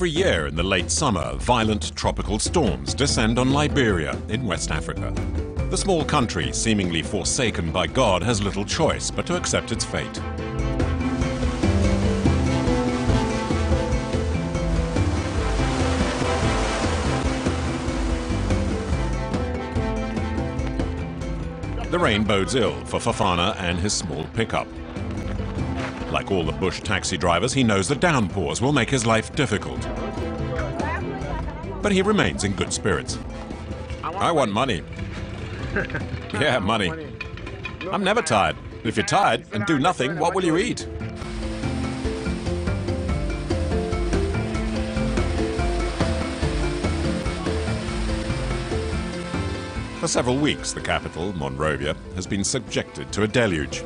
Every year in the late summer, violent tropical storms descend on Liberia in West Africa. The small country, seemingly forsaken by God, has little choice but to accept its fate. The rain bodes ill for FOFANA and his small pickup. Like all the bush taxi drivers, he knows the downpours will make his life difficult. But he remains in good spirits. I want money. Yeah, money. I'm never tired. If you're tired and do nothing, what will you eat? For several weeks, the capital, Monrovia, has been subjected to a deluge.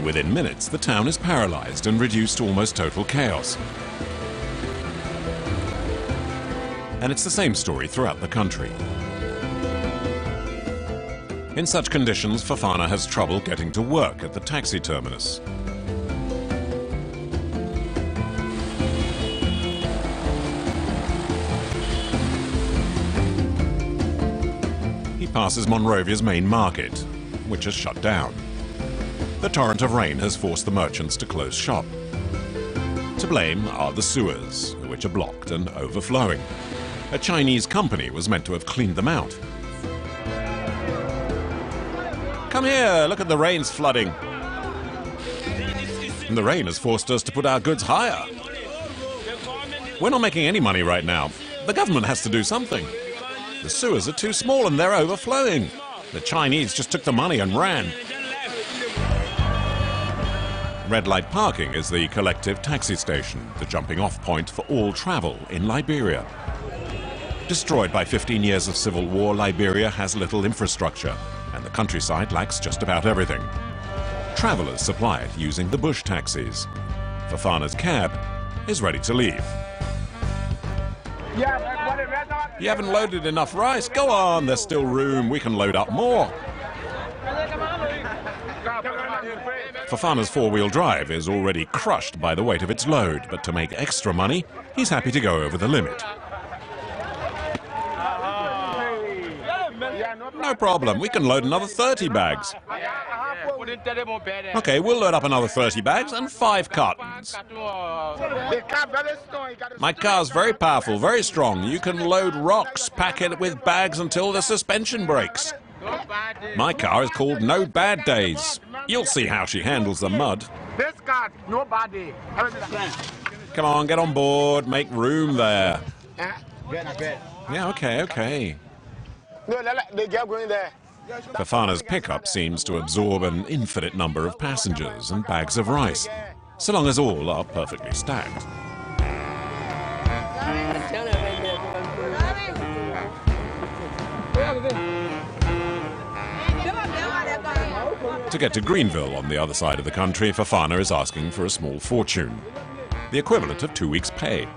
Within minutes, the town is paralyzed and reduced to almost total chaos. And it's the same story throughout the country. In such conditions, FOFANA has trouble getting to work at the taxi terminus. He passes Monrovia's main market, which is shut down. The torrent of rain has forced the merchants to close shop. To blame are the sewers, which are blocked and overflowing. A Chinese company was meant to have cleaned them out. Come here, look at the rain's flooding. And the rain has forced us to put our goods higher. We're not making any money right now. The government has to do something. The sewers are too small and they're overflowing. The Chinese just took the money and ran. Red light parking is the collective taxi station, the jumping off point for all travel in Liberia. Destroyed by 15 years of civil war, Liberia has little infrastructure, and the countryside lacks just about everything. Travelers supply it using the bush taxis. FOFANA's cab is ready to leave. You haven't loaded enough rice? Go on, there's still room. We can load up more. FOFANA's four-wheel drive is already crushed by the weight of its load, but to make extra money, he's happy to go over the limit. No problem, we can load another 30 bags. Okay, we'll load up another 30 bags and 5 cartons. My car's very powerful, very strong. You can load rocks, pack it with bags until the suspension breaks. My car is called No Bad Days. You'll see how she handles the mud. This car, no bad day. Come on, get on board, make room there. Yeah, okay. No, they get going there. FOFANA's pickup seems to absorb an infinite number of passengers and bags of rice, so long as all are perfectly stacked. To get to Greenville on the other side of the country, FOFANA is asking for a small fortune, the equivalent of 2 weeks' pay.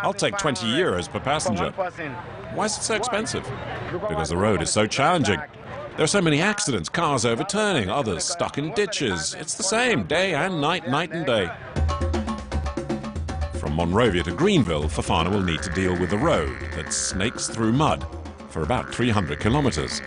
I'll take 20 euros per passenger. Why is it so expensive? Because the road is so challenging. There are so many accidents, cars overturning, others stuck in ditches. It's the same, day and night, night and day. From Monrovia to Greenville, FOFANA will need to deal with the road that snakes through mud for about 300 kilometers.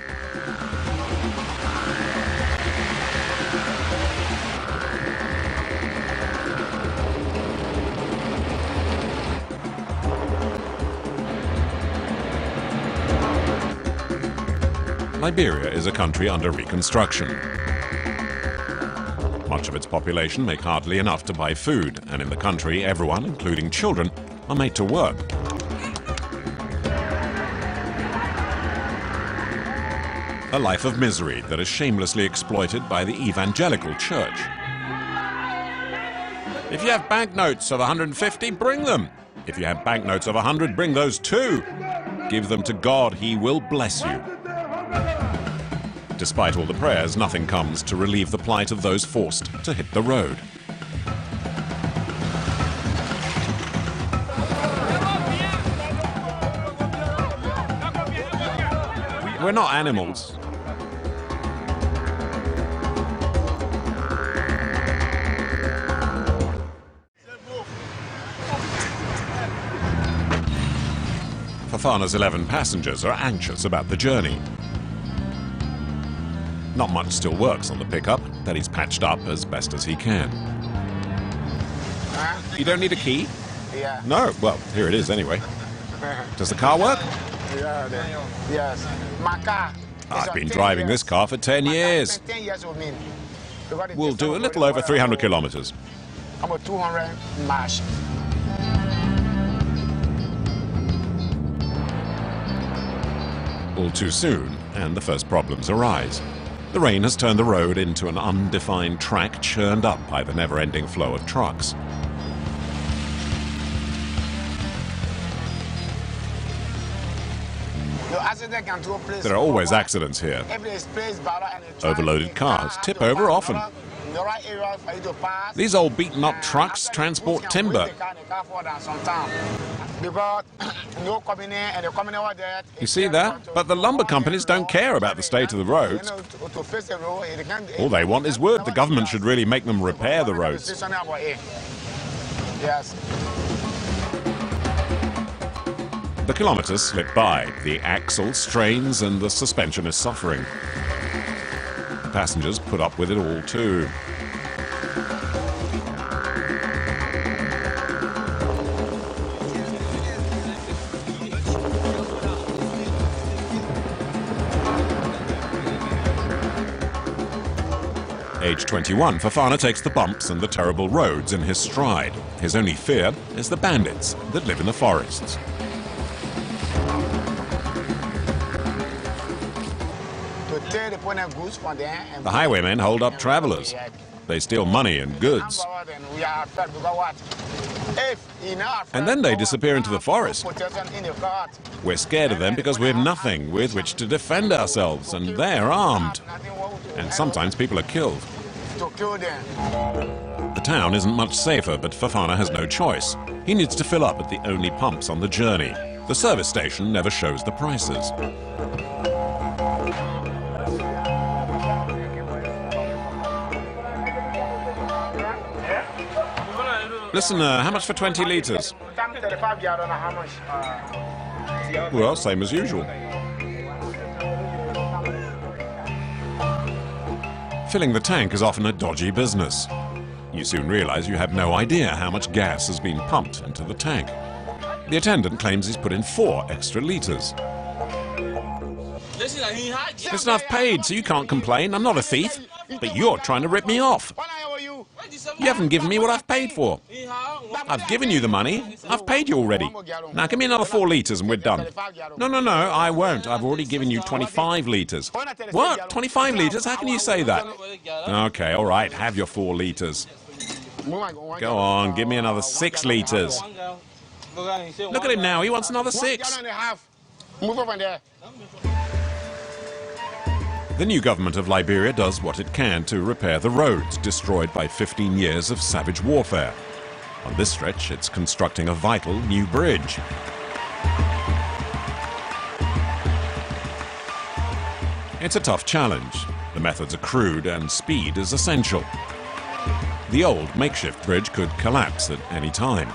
Liberia is a country under reconstruction. Much of its population make hardly enough to buy food, and in the country, everyone, including children, are made to work. A life of misery that is shamelessly exploited by the evangelical church. If you have banknotes of 150, bring them. If you have banknotes of 100, bring those too. Give them to God, He will bless you. Despite all the prayers, nothing comes to relieve the plight of those forced to hit the road. We're not animals. FOFANA's 11 passengers are anxious about the journey. Not much still works on the pickup, that he's patched up as best as he can. You don't need a key? Yeah. No? Well, here it is anyway. Does the car work? Yeah, yes. My car. I've been driving this car for 10 years. 10 years with me. We'll do a little over 300 kilometers. About 200 miles. All too soon, and the first problems arise. The rain has turned the road into an undefined track churned up by the never-ending flow of trucks. There are always accidents here. Overloaded cars tip over often. These old beaten-up trucks transport timber. You see that? But the lumber companies don't care about the state of the roads. All they want is wood. The government should really make them repair the roads. The kilometers slip by. The axle strains and the suspension is suffering. The passengers put up with it all too. Age 21, FOFANA takes the bumps and the terrible roads in his stride. His only fear is the bandits that live in the forests. The highwaymen hold up travelers. They steal money and goods. And then they disappear into the forest. We're scared of them because we have nothing with which to defend ourselves, and they're armed. And sometimes people are killed. The town isn't much safer, but FOFANA has no choice. He needs to fill up at the only pumps on the journey. The service station never shows the prices. Listen, how much for 20 litres? Well, same as usual. Filling the tank is often a dodgy business. You soon realize you have no idea how much gas has been pumped into the tank. The attendant claims he's put in 4 extra litres. Listen, I've paid, so you can't complain. I'm not a thief. But you're trying to rip me off. You haven't given me what I've paid for. I've given you the money. I've paid you already. Now give me another 4 litres and we're done. No, I won't. I've already given you 25 litres. What? 25 litres? How can you say that? Okay, all right. Have your 4 litres. Go on, give me another 6 litres. Look at him now. He wants another 6. The new government of Liberia does what it can to repair the roads destroyed by 15 years of savage warfare. On this stretch, it's constructing a vital new bridge. It's a tough challenge. The methods are crude and speed is essential. The old makeshift bridge could collapse at any time.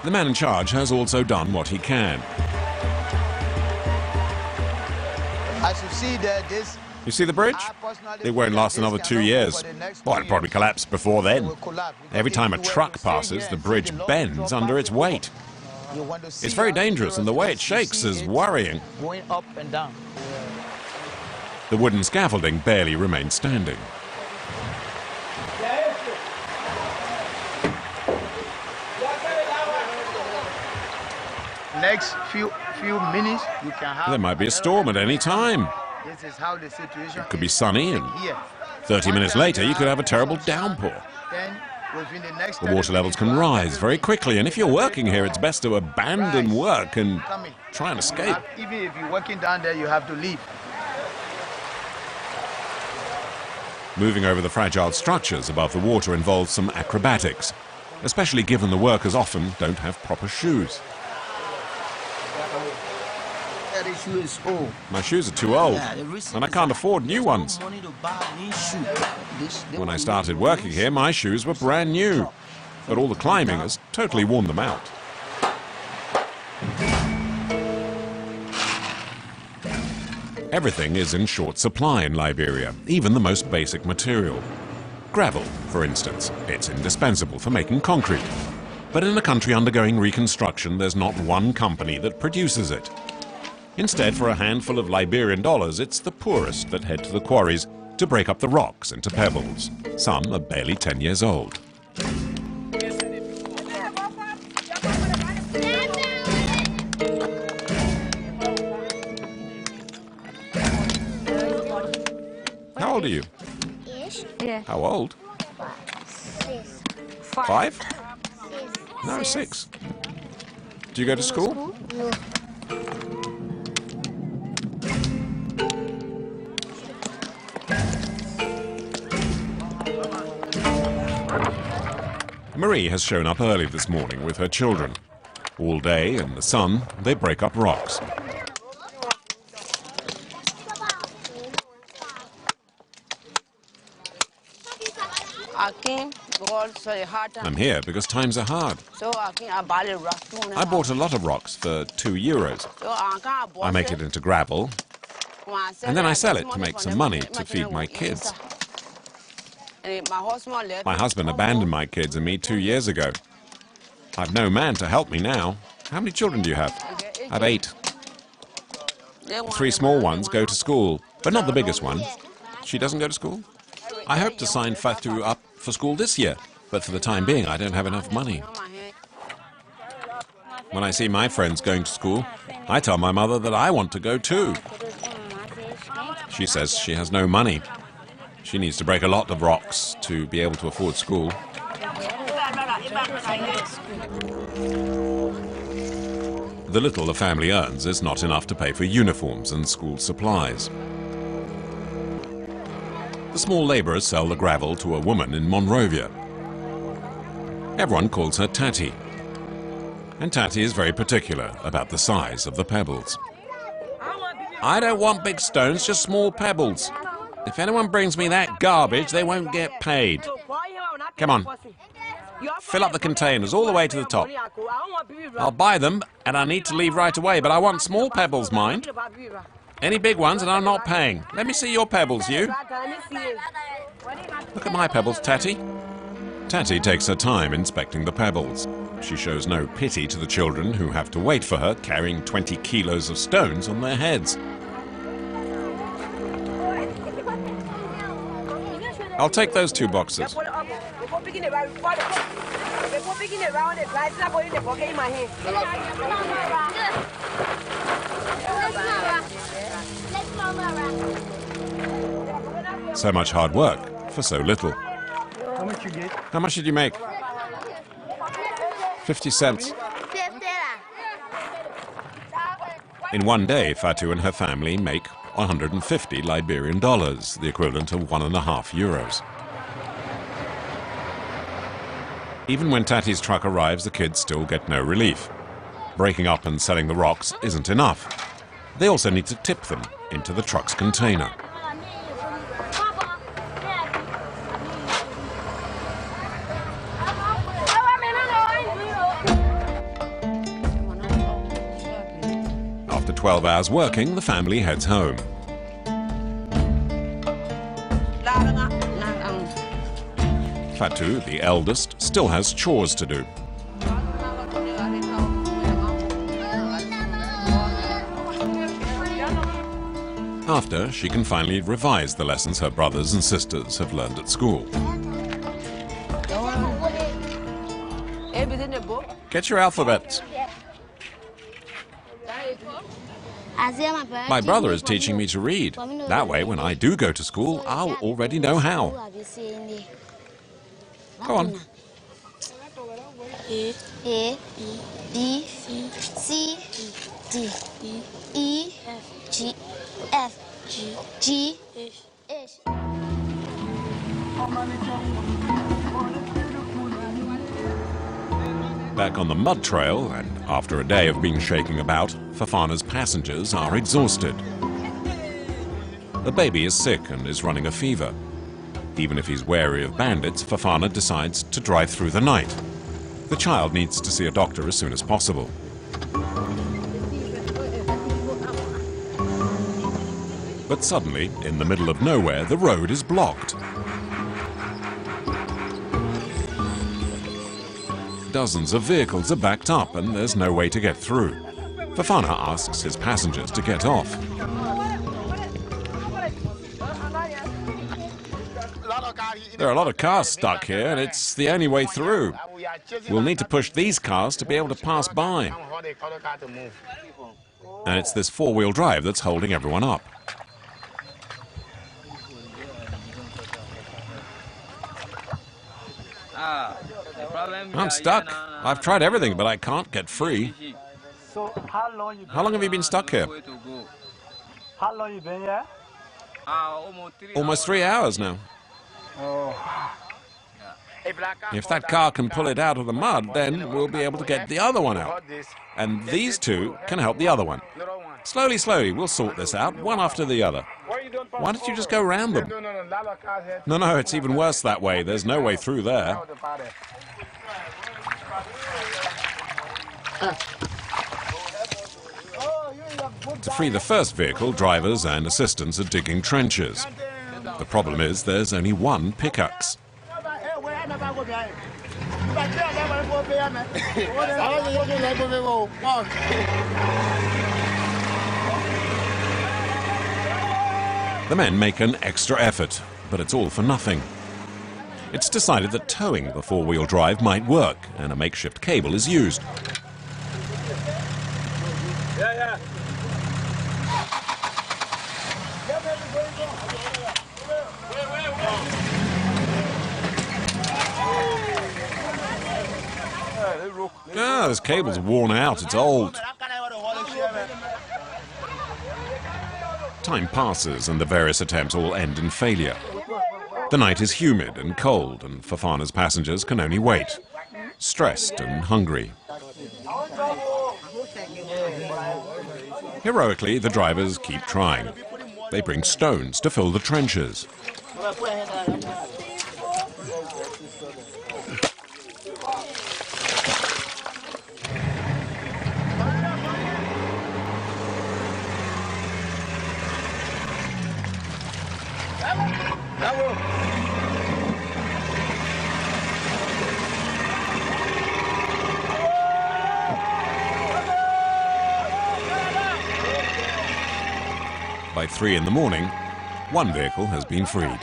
The man in charge has also done what he can. You see the bridge? It won't last another 2 years. Well, it'll probably collapse before then. Every time a truck passes, the bridge bends under its weight. It's very dangerous, and the way it shakes is worrying. The wooden scaffolding barely remains standing. Next few minutes, you can have... There might be a storm at any time. This is how the situation It could be sunny, and 30 minutes later you could have a terrible downpour. The water levels can rise very quickly, and if you're working here, it's best to abandon work and try and escape. Even if you're working down there, you have to leave. Moving over the fragile structures above the water involves some acrobatics, especially given the workers often don't have proper shoes. My shoes are too old, and I can't afford new ones. When I started working here, my shoes were brand new, but all the climbing has totally worn them out. Everything is in short supply in Liberia, even the most basic material. Gravel, for instance, it's indispensable for making concrete. But in a country undergoing reconstruction, there's not one company that produces it. Instead, for a handful of Liberian dollars, it's the poorest that head to the quarries to break up the rocks into pebbles. Some are barely 10 years old. How old are you? Yeah. How old? 6. 5? No, 6. Do you go to school? No. Marie has shown up early this morning with her children. All day in the sun, they break up rocks. I'm here because times are hard. I bought a lot of rocks for €2. I make it into gravel, and then I sell it to make some money to feed my kids. My husband abandoned my kids and me 2 years ago. I've no man to help me now. How many children do you have? I have 8. 3 small ones go to school, but not the biggest one. She doesn't go to school? I hope to sign Fatu up for school this year, but for the time being I don't have enough money. When I see my friends going to school, I tell my mother that I want to go too. She says she has no money. She needs to break a lot of rocks to be able to afford school. The little the family earns is not enough to pay for uniforms and school supplies. The small labourers sell the gravel to a woman in Monrovia. Everyone calls her Tati. And Tati is very particular about the size of the pebbles. I don't want big stones, just small pebbles. If anyone brings me that garbage, they won't get paid. Come on. Fill up the containers all the way to the top. I'll buy them, and I need to leave right away, but I want small pebbles, mind. Any big ones, and I'm not paying. Let me see your pebbles, you. Look at my pebbles, Tati. Tati takes her time inspecting the pebbles. She shows no pity to the children who have to wait for her, carrying 20 kilos of stones on their heads. I'll take those 2 boxes. So much hard work for so little. How much you get? How much did you make? 50 cents. In one day, Fatu and her family make 150 Liberian dollars, the equivalent of €1.50. Even when Tati's truck arrives, the kids still get no relief. Breaking up and selling the rocks isn't enough. They also need to tip them into the truck's container. After 12 hours working, the family heads home. Fatu, the eldest, still has chores to do. After, she can finally revise the lessons her brothers and sisters have learned at school. Get your alphabets. My brother is teaching me to read. That way, when I do go to school, I'll already know how. Go on. A, B, C, D, E, F, G, H. Back on the mud trail, and after a day of being shaken about, FOFANA's passengers are exhausted. The baby is sick and is running a fever. Even if he's wary of bandits, FOFANA decides to drive through the night. The child needs to see a doctor as soon as possible. But suddenly, in the middle of nowhere, the road is blocked. Dozens of vehicles are backed up and there's no way to get through. FOFANA asks his passengers to get off. There are a lot of cars stuck here and it's the only way through. We'll need to push these cars to be able to pass by. And it's this four-wheel drive that's holding everyone up. I'm stuck. I've tried everything, but I can't get free. So how long have you been stuck here? How long you been here? Almost 3 hours now. Oh. If that car can pull it out of the mud, then we'll be able to get the other one out. And these two can help the other one. Slowly, slowly, we'll sort this out, one after the other. Why don't you just go around them? No, it's even worse that way. There's no way through there. To free the first vehicle, drivers and assistants are digging trenches. The problem is there's only one pickaxe. The men make an extra effort, but it's all for nothing. It's decided that towing the four-wheel drive might work, and a makeshift cable is used. This cable's worn out, it's old. Time passes and the various attempts all end in failure. The night is humid and cold and FOFANA's passengers can only wait, stressed and hungry. Heroically, the drivers keep trying. They bring stones to fill the trenches. By 3 in the morning, one vehicle has been freed.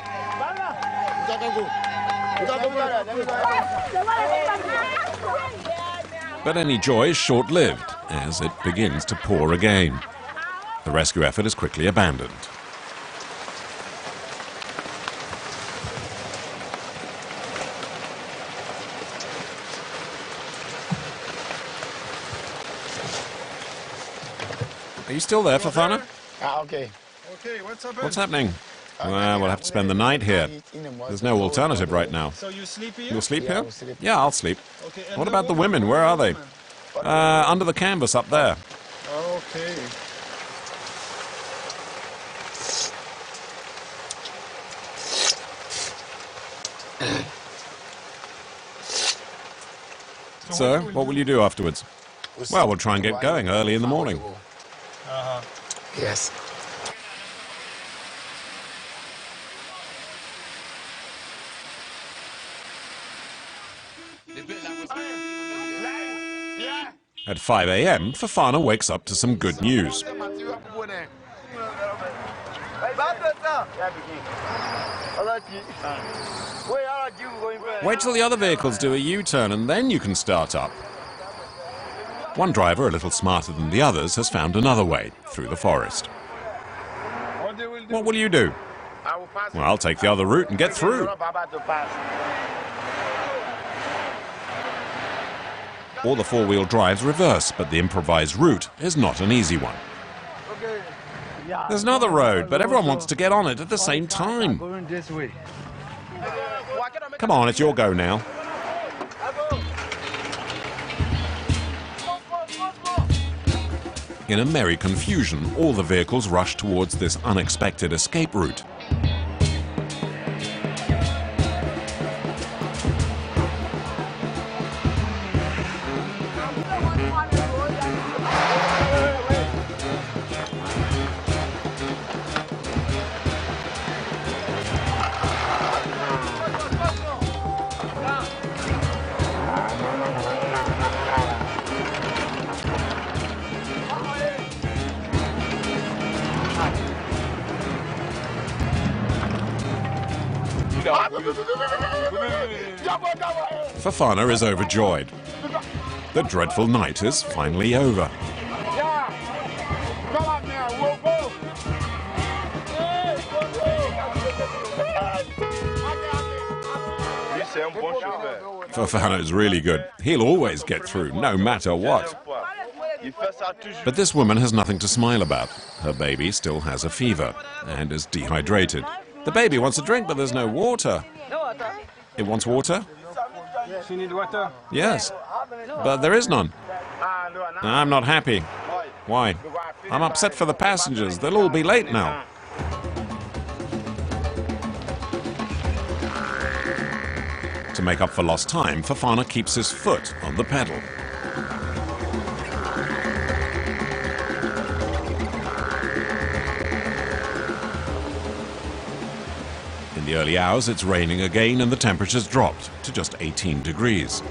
But any joy is short-lived as it begins to pour again. The rescue effort is quickly abandoned. Are you still there, FOFANA? Okay. What's happening? Well, we'll have to spend the night here. There's no alternative right now. So you sleep here? You'll sleep here? we'll sleep. Yeah, I'll sleep. Okay. And What about the women? Where are they? Under the canvas up there. Okay. So, what will you do afterwards? Well, we'll try and get going early in the morning. Yes. At 5 a.m., FOFANA wakes up to some good news. Wait till the other vehicles do a U-turn and then you can start up. One driver, a little smarter than the others, has found another way through the forest. What will you do? Well, I'll take the other route and get through. All the four-wheel drives reverse, but the improvised route is not an easy one. There's another road, but everyone wants to get on it at the same time. Going this way. Come on, it's your go now. In a merry confusion, all the vehicles rush towards this unexpected escape route. FOFANA is overjoyed. The dreadful night is finally over. FOFANA is really good. He'll always get through, no matter what. But this woman has nothing to smile about. Her baby still has a fever and is dehydrated. The baby wants a drink, but there's no water. It wants water? She need water. Yes, but there is none. I'm not happy. Why? I'm upset for the passengers. They'll all be late now. To make up for lost time, FOFANA keeps his foot on the pedal. In the early hours, it's raining again and the temperature's dropped to just 18 degrees.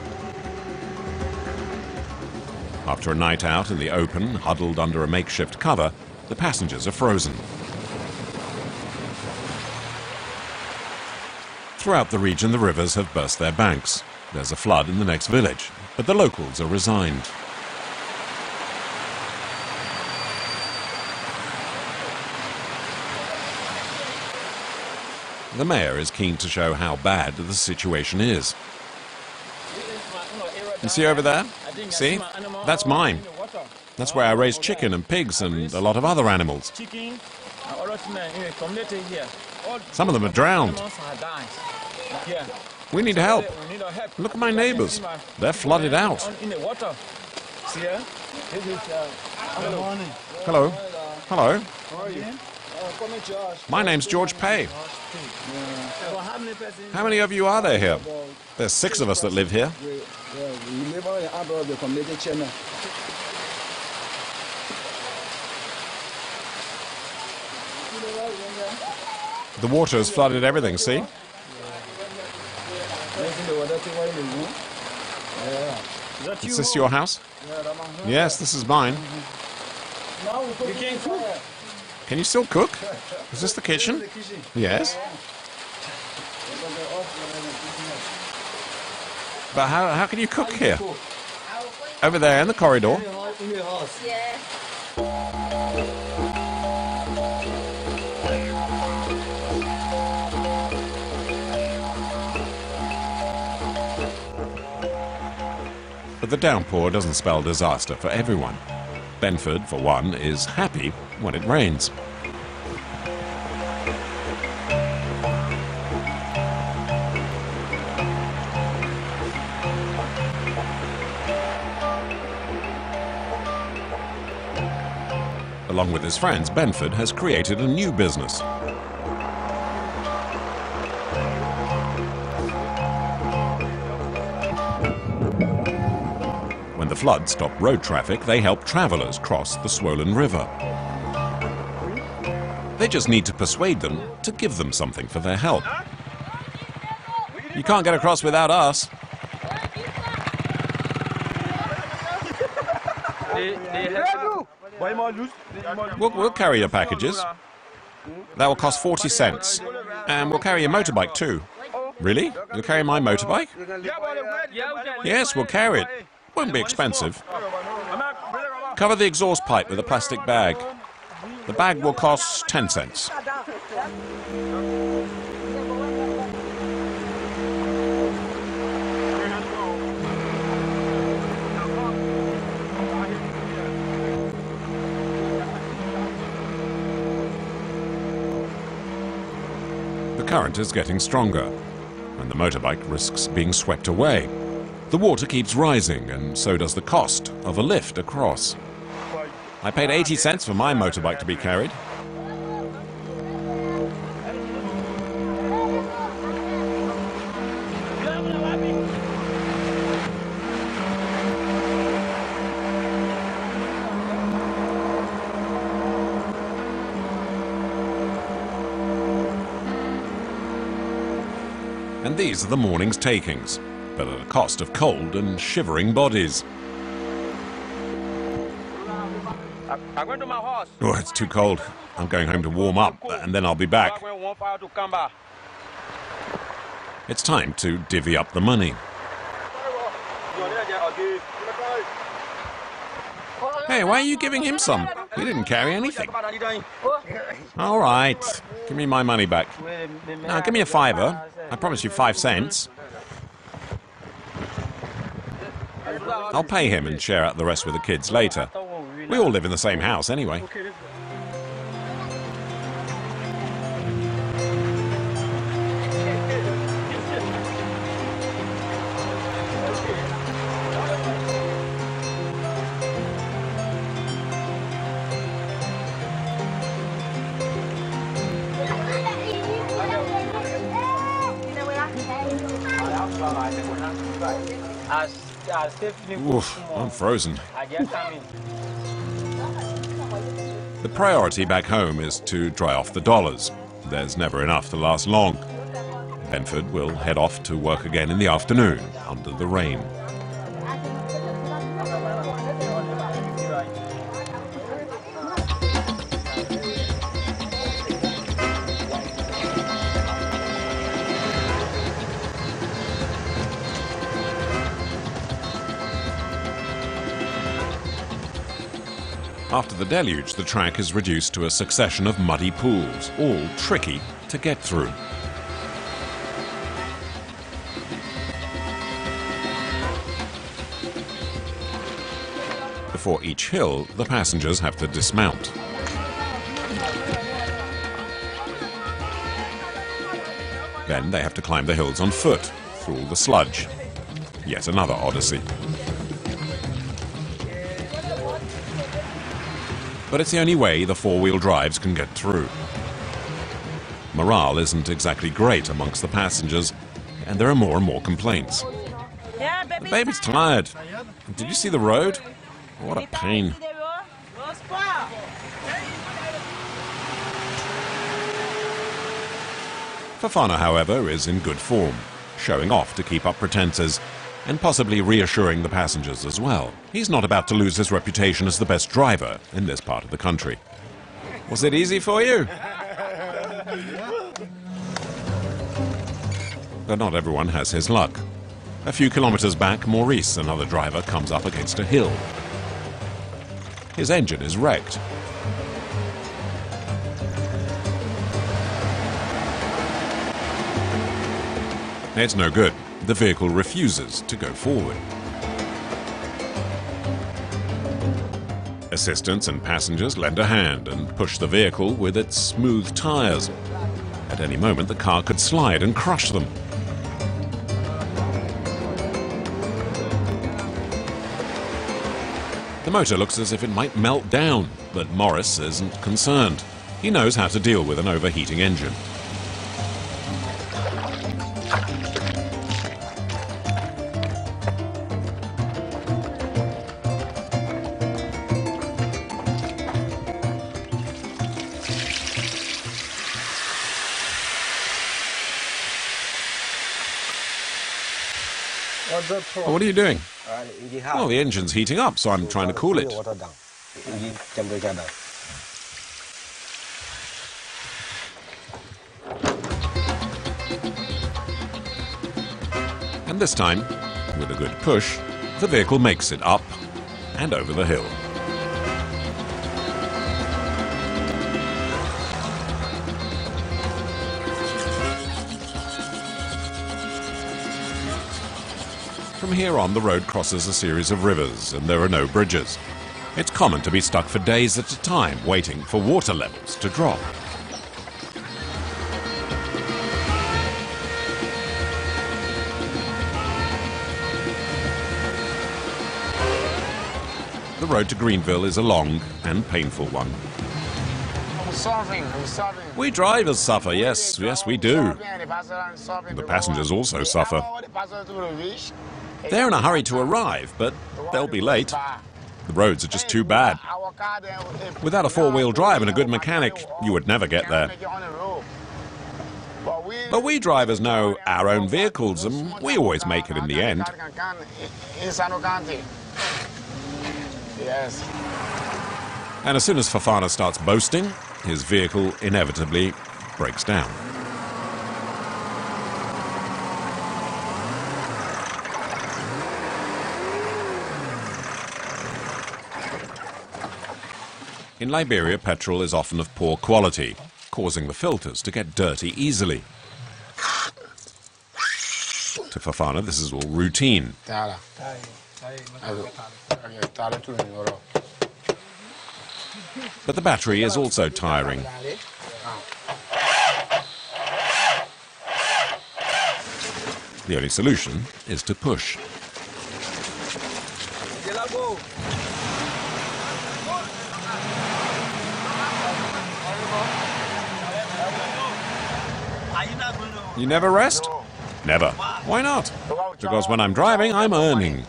After a night out in the open, huddled under a makeshift cover, the passengers are frozen. Throughout the region, the rivers have burst their banks. There's a flood in the next village, but the locals are resigned. The mayor is keen to show how bad the situation is. You see over there? See? That's mine. That's where I raise chicken and pigs and a lot of other animals. Some of them are drowned. We need help. Look at my neighbors. They're flooded out. Hello. Hello. My name's George Pay. How many of you are there here? There's 6 of us that live here. The water has flooded everything, see? Is this your house? Yes, this is mine. Can you still cook? Is this the kitchen? Yes. But how can you cook here? Over there in the corridor? But the downpour doesn't spell disaster for everyone. Benford, for one, is happy when it rains. Along with his friends, Benford has created a new business. When the flood stopped road traffic, they help travelers cross the swollen river. They just need to persuade them to give them something for their help. You can't get across without us. We'll carry your packages. That will cost 40 cents. And we'll carry your motorbike too. Really? You'll carry my motorbike? Yes, we'll carry it. Won't be expensive. Cover the exhaust pipe with a plastic bag. The bag will cost 10 cents. The current is getting stronger, and the motorbike risks being swept away. The water keeps rising, and so does the cost of a lift across. I paid 80 cents for my motorbike to be carried. And these are the morning's takings, but at a cost of cold and shivering bodies. I'm going to my house. Oh, it's too cold. I'm going home to warm up, and then I'll be back. It's time to divvy up the money. Hey, why are you giving him some? He didn't carry anything. All right, give me my money back. Now, give me a fiver. I promise you 5 cents. I'll pay him and share out the rest with the kids later. We all live in the same house anyway. Oof, I'm frozen. The priority back home is to dry off the dollars. There's never enough to last long. Benford will head off to work again in the afternoon, under the rain. After the deluge, the track is reduced to a succession of muddy pools, all tricky to get through. Before each hill, the passengers have to dismount. Then they have to climb the hills on foot, through all the sludge. Yet another odyssey. But it's the only way the four-wheel drives can get through. Morale isn't exactly great amongst the passengers, and there are more and more complaints. The baby's tired. Did you see the road? What a pain. FOFANA, however, is in good form, showing off to keep up pretenses, and possibly reassuring the passengers as well. He's not about to lose his reputation as the best driver in this part of the country. Was it easy for you? But not everyone has his luck. A few kilometers back, Maurice, another driver, comes up against a hill. His engine is wrecked. It's no good. The vehicle refuses to go forward. Assistants and passengers lend a hand and push the vehicle with its smooth tires. At any moment, the car could slide and crush them. The motor looks as if it might melt down, but Morris isn't concerned. He knows how to deal with an overheating engine. Oh, what are you doing? Oh, the engine's heating up, so I'm trying to cool it. And this time, with a good push, the vehicle makes it up and over the hill. From here on, the road crosses a series of rivers, and there are no bridges. It's common to be stuck for days at a time, waiting for water levels to drop. The road to Greenville is a long and painful one. I'm suffering. We drivers suffer, yes, we do. The passengers also suffer. They're in a hurry to arrive, but they'll be late. The roads are just too bad. Without a four-wheel drive and a good mechanic, you would never get there. But we drivers know our own vehicles, and we always make it in the end. Yes. And as soon as FOFANA starts boasting, his vehicle inevitably breaks down. In Liberia, petrol is often of poor quality, causing the filters to get dirty easily. To FOFANA, this is all routine. But the battery is also tiring. The only solution is to push. You never rest? Never. Why not? Because when I'm driving, I'm earning.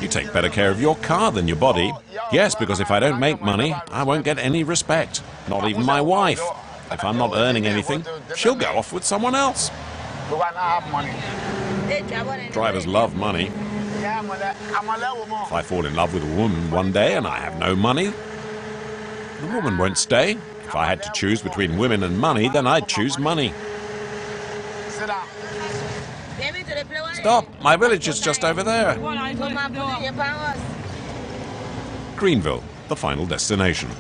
You take better care of your car than your body. Yes, because if I don't make money, I won't get any respect. Not even my wife. If I'm not earning anything, she'll go off with someone else. Drivers love money. If I fall in love with a woman one day and I have no money, the woman won't stay. If I had to choose between women and money, then I'd choose money. Stop! My village is just over there. Greenville, the final destination.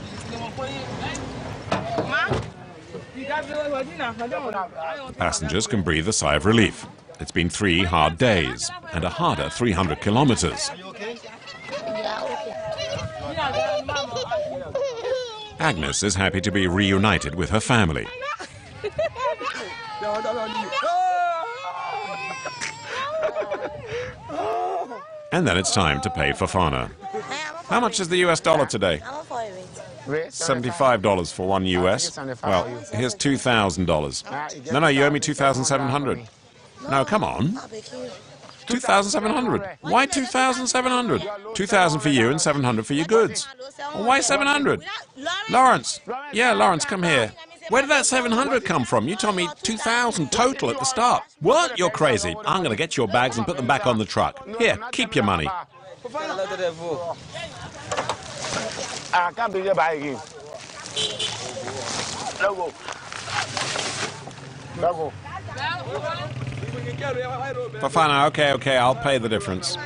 Passengers can breathe a sigh of relief. It's been 3 hard days and a harder 300 kilometers. Agnes is happy to be reunited with her family. And then it's time to pay FOFANA. How much is the US dollar today? $75 for 1 US. Well, here's $2,000. No, you owe me $2,700. No, come on. 2,700. Why 2,700? 2,000 for you and 700 for your goods. Well, why 700? Lawrence. Yeah, Lawrence, come here. Where did that 700 come from? You told me 2,000 total at the start. What? You're crazy. I'm going to get your bags and put them back on the truck. Here, keep your money. FOFANA, okay, I'll pay the difference.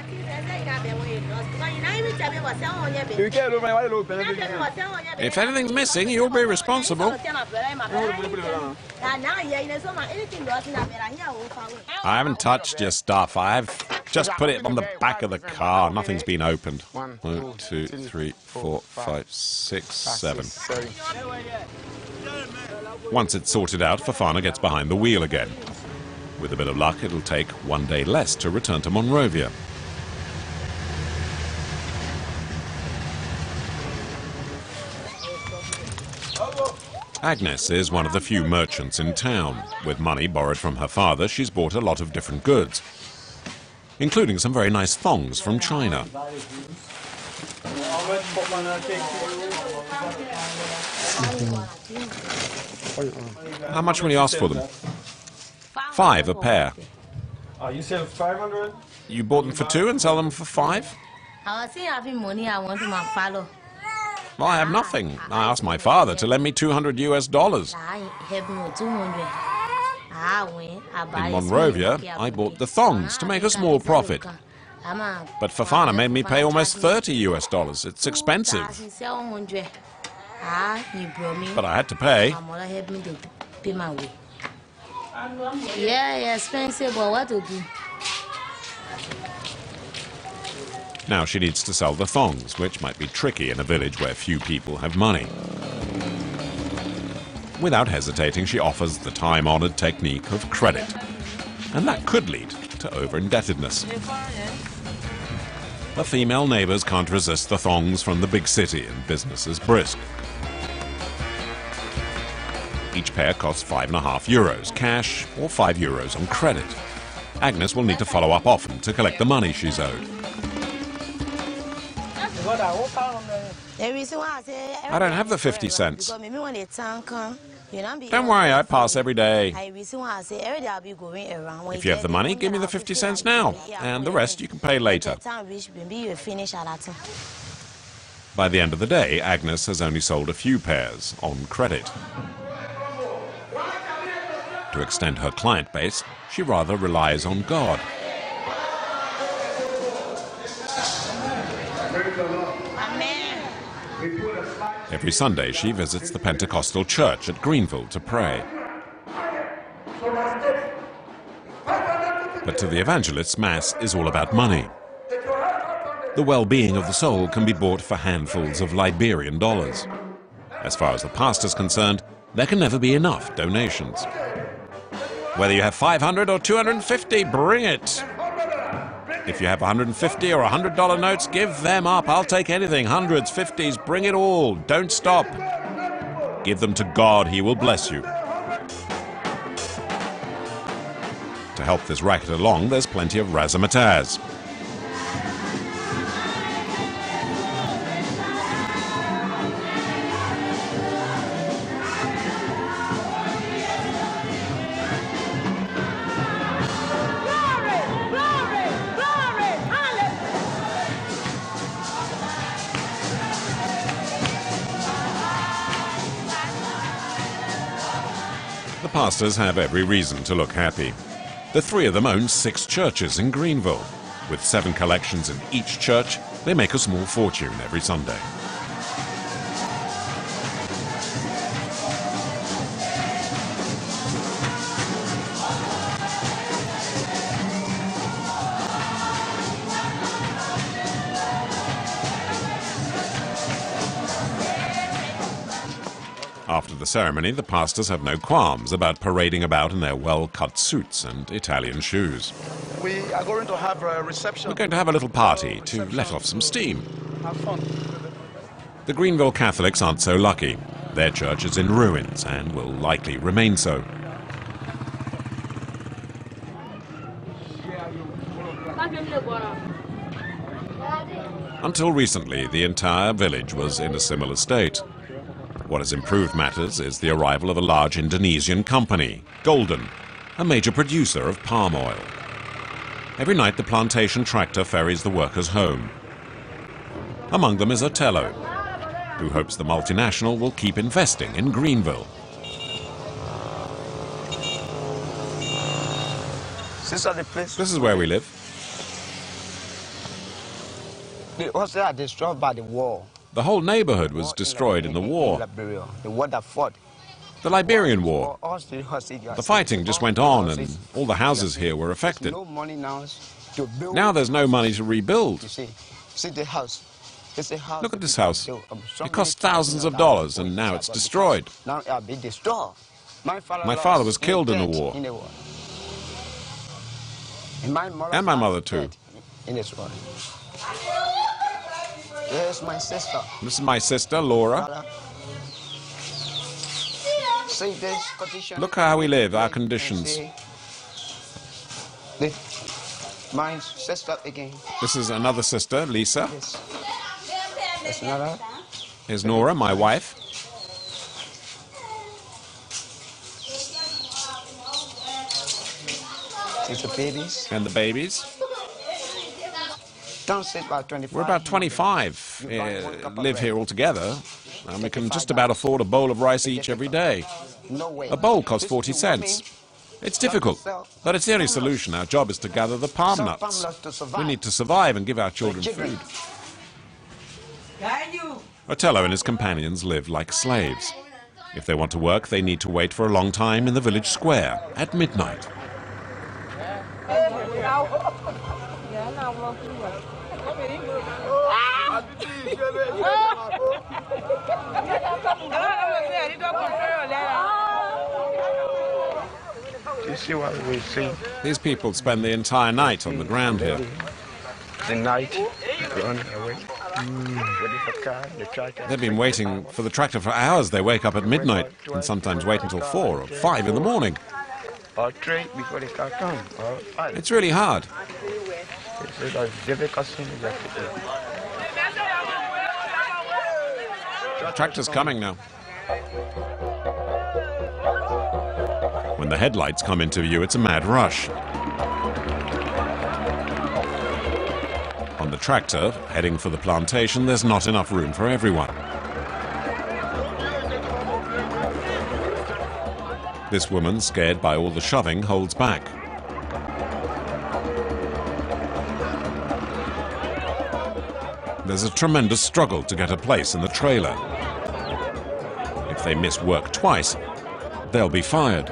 If anything's missing, you'll be responsible. I haven't touched your stuff. I've just put it on the back of the car. Nothing's been opened. 1, 2, 3, 4, 5, 6, 7. Once it's sorted out, FOFANA gets behind the wheel again. With a bit of luck, it'll take 1 day less to return to Monrovia. Agnes is one of the few merchants in town. With money borrowed from her father, she's bought a lot of different goods, including some very nice thongs from China. How much will you ask for them? 5 a pair. You said 500? You bought them for 2 and sell them for 5? I was having money. I want to follow. Well, I have nothing. I asked my father to lend me $200 US. In Monrovia, I bought the thongs to make a small profit. But FOFANA made me pay almost $30 US. It's expensive. But I had to pay. Yeah, expensive, but what to do? Now she needs to sell the thongs, which might be tricky in a village where few people have money. Without hesitating, she offers the time-honored technique of credit. And that could lead to over-indebtedness. The female neighbors can't resist the thongs from the big city, and business is brisk. Each pair costs €5.50 cash or €5 on credit. Agnes will need to follow up often to collect the money she's owed. I don't have the 50 cents. Don't worry, I pass every day. If you have the money, give me the 50 cents now, and the rest you can pay later. By the end of the day, Agnes has only sold a few pairs on credit. To extend her client base, she rather relies on God. Every Sunday she visits the Pentecostal church at Greenville to pray. But to the evangelists, Mass is all about money. The well-being of the soul can be bought for handfuls of Liberian dollars. As far as the pastor's concerned, there can never be enough donations. Whether you have 500 or 250, bring it. If you have 150 or $100 notes, give them up. I'll take anything. Hundreds, 50s, bring it all. Don't stop. Give them to God. He will bless you. To help this racket along, there's plenty of razzmatazz. The pastors have every reason to look happy. The three of them own 6 churches in Greenville. With 7 collections in each church, they make a small fortune every Sunday. After the ceremony, the pastors have no qualms about parading about in their well-cut suits and Italian shoes. We are going to have a reception. We're going to have a little party to let off some steam. Have fun. The Greenville Catholics aren't so lucky. Their church is in ruins and will likely remain so. Until recently, the entire village was in a similar state. What has improved matters is the arrival of a large Indonesian company, Golden, a major producer of palm oil. Every night the plantation tractor ferries the workers home. Among them is Otello, who hopes the multinational will keep investing in Greenville. This is where we live. The houses are destroyed by the war. The whole neighborhood was destroyed in the war. Liberia, the war that fought. The Liberian War. The The fighting just went on and all the houses here were affected. No money now to build. Now there's no money to rebuild. You see the house. It's a house. Look at this house. It cost thousands of dollars and now it's destroyed. Now it has been destroyed. My father was killed in the war. And my mother too. In this war. Here's my sister. This is my sister, Laura. See this condition. Look how we live, our conditions. My sister again. This is another sister, Lisa. There's another. Here's Nora, my wife. It's the babies. And the babies. Don't sit about 25. We're about 25 live here all together, and we can just about afford a bowl of rice each every day. No way. A bowl costs 40 cents. It's difficult, but it's the only solution. Our job is to gather the palm nuts. We need to survive and give our children food. Otello and his companions live like slaves. If they want to work, they need to wait for a long time in the village square at midnight. You see what we see? These people spend the entire night on the ground here. The night, run away. Waiting for car, the tractor. They've been waiting for the tractor for hours. They wake up at midnight and sometimes wait until 4 or 5 in the morning. Or 3 before the car come. Or 5. It's really hard. It's a difficult thing. The tractor's coming now. When the headlights come into view, it's a mad rush. On the tractor, heading for the plantation, there's not enough room for everyone. This woman, scared by all the shoving, holds back. There's a tremendous struggle to get a place in the trailer. If they miss work twice, they'll be fired.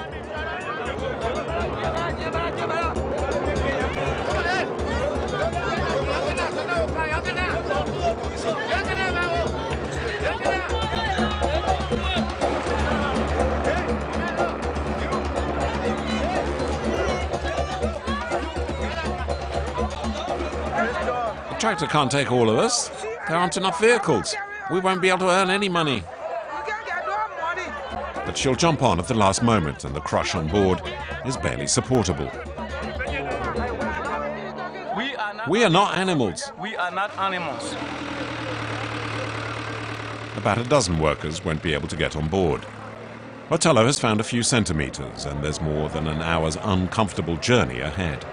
The tractor can't take all of us. There aren't enough vehicles. We won't be able to earn any money. But she'll jump on at the last moment, and the crush on board is barely supportable. We are not animals. We are not animals. About a dozen workers won't be able to get on board. Otello has found a few centimeters, and there's more than an hour's uncomfortable journey ahead.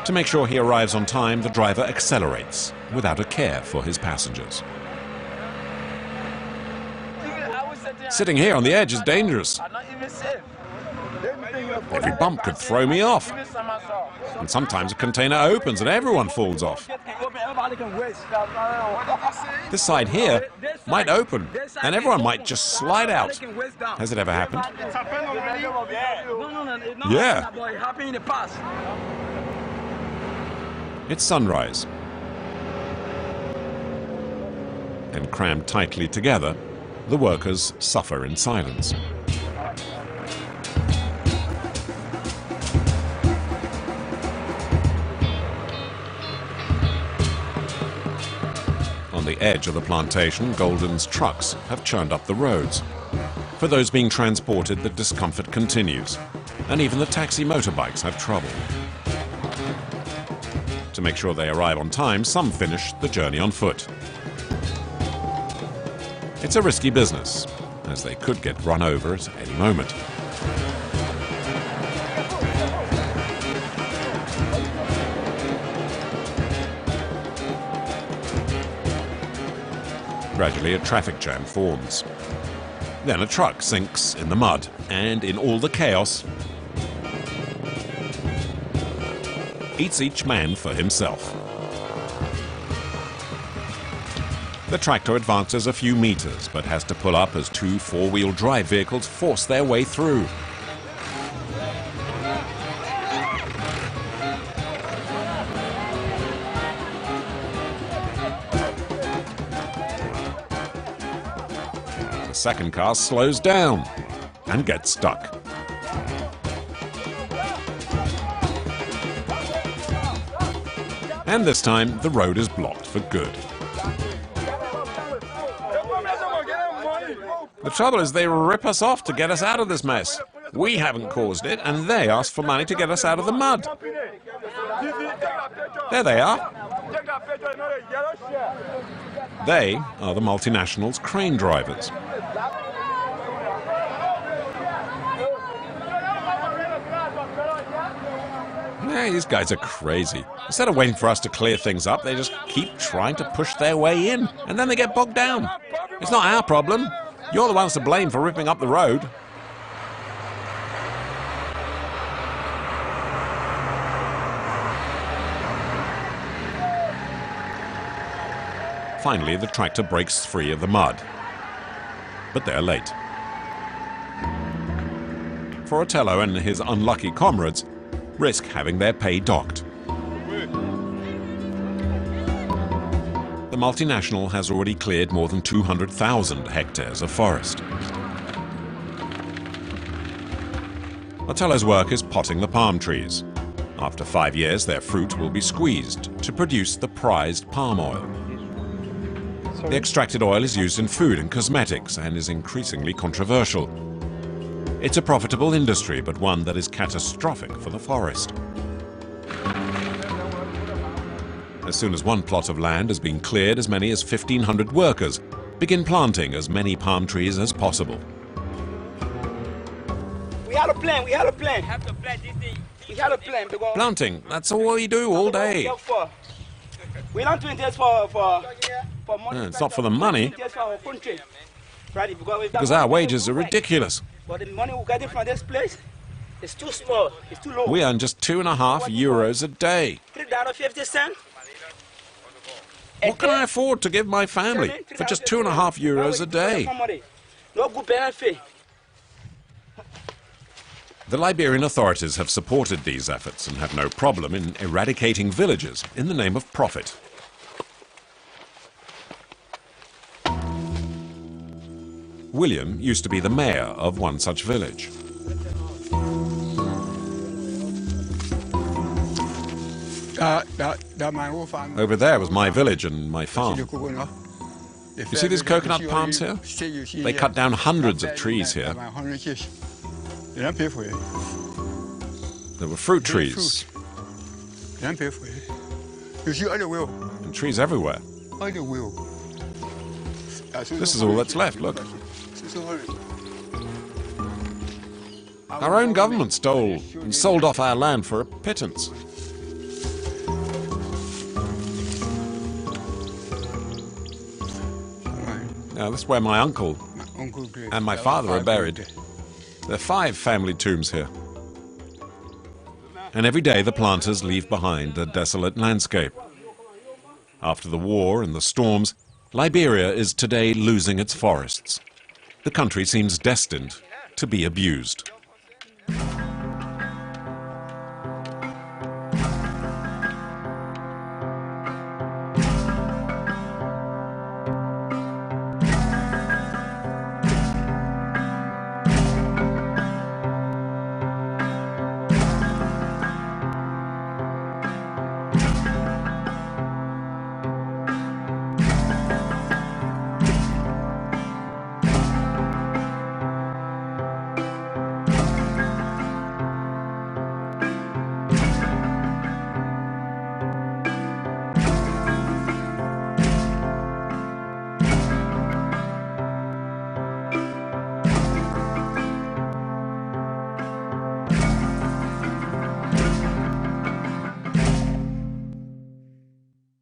To make sure he arrives on time, the driver accelerates without a care for his passengers. Sitting here on the edge is dangerous. Every bump could throw me off. And sometimes a container opens and everyone falls off. This side here might open and everyone might just slide out. Has it ever happened? Yeah. It's sunrise. And crammed tightly together, the workers suffer in silence. On the edge of the plantation, Golden's trucks have churned up the roads. For those being transported, the discomfort continues, and even the taxi motorbikes have trouble. To make sure they arrive on time, some finish the journey on foot. It's a risky business, as they could get run over at any moment. Gradually, a traffic jam forms. Then a truck sinks in the mud, and in all the chaos, eats each man for himself. The tractor advances a few meters, but has to pull up as two four-wheel drive vehicles force their way through. The second car slows down and gets stuck. And this time, the road is blocked for good. The trouble is they rip us off to get us out of this mess. We haven't caused it, and they ask for money to get us out of the mud. There they are. They are the multinationals' crane drivers. Yeah, these guys are crazy. Instead of waiting for us to clear things up, they just keep trying to push their way in, and then they get bogged down. It's not our problem. You're the ones to blame for ripping up the road. Finally, the tractor breaks free of the mud. But they're late. For Otello and his unlucky comrades, risk having their pay docked. The multinational has already cleared more than 200,000 hectares of forest. Otello's work is potting the palm trees. After 5 years, their fruit will be squeezed to produce the prized palm oil. The extracted oil is used in food and cosmetics and is increasingly controversial. It's a profitable industry, but one that is catastrophic for the forest. As soon as one plot of land has been cleared, as many as 1,500 workers begin planting as many palm trees as possible. We had a plan. We had a plan. We had a plan. Planting, that's all we do all day. We're not doing this for money. It's not for the money, because our wages are ridiculous. But the money we're getting from this place is too small. It's too low. We earn just €2.50 a day. $3.50. What can I afford to give my family for just €2.50 a day? No good benefit. The Liberian authorities have supported these efforts and have no problem in eradicating villages in the name of profit. William used to be the mayor of one such village. Over there was my village and my farm. You see these coconut palms here? They cut down hundreds of trees here. There were fruit trees and trees everywhere. This is all that's left, look. Our own government stole and sold off our land for a pittance. Now, this is where my uncle and my father are buried. There are 5 family tombs here. And every day the planters leave behind a desolate landscape. After the war and the storms, Liberia is today losing its forests. The country seems destined to be abused.